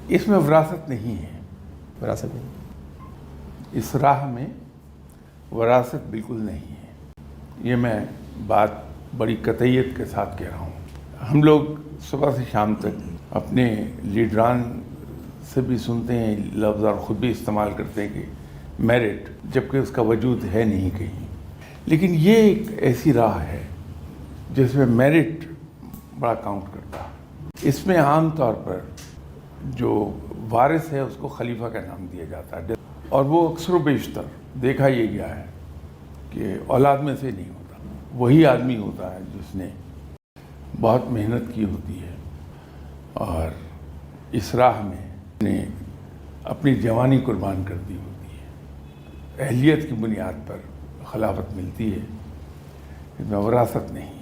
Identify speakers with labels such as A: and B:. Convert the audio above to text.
A: اس میں وراثت نہیں ہے،
B: وراثت نہیں،
A: اس راہ میں وراثت بالکل نہیں ہے۔ یہ میں بات بڑی قطعیت کے ساتھ کہہ رہا ہوں۔ ہم لوگ صبح سے شام تک اپنے لیڈران سے بھی سنتے ہیں لفظ اور خود بھی استعمال کرتے ہیں کہ میرٹ، جبکہ اس کا وجود ہے نہیں کہیں۔ لیکن یہ ایک ایسی راہ ہے جس میں میرٹ بڑا کاؤنٹ کرتا ہے۔ اس میں عام طور پر جو وارث ہے اس کو خلیفہ کا نام دیا جاتا ہے، اور وہ اکثر و بیشتر دیکھا یہ گیا ہے کہ اولاد میں سے نہیں ہوتا، وہی آدمی ہوتا ہے جس نے بہت محنت کی ہوتی ہے اور اس راہ میں نے اپنی جوانی قربان کر دی ہوتی ہے۔ اہلیت کی بنیاد پر خلافت ملتی ہے، اس میں وراثت نہیں۔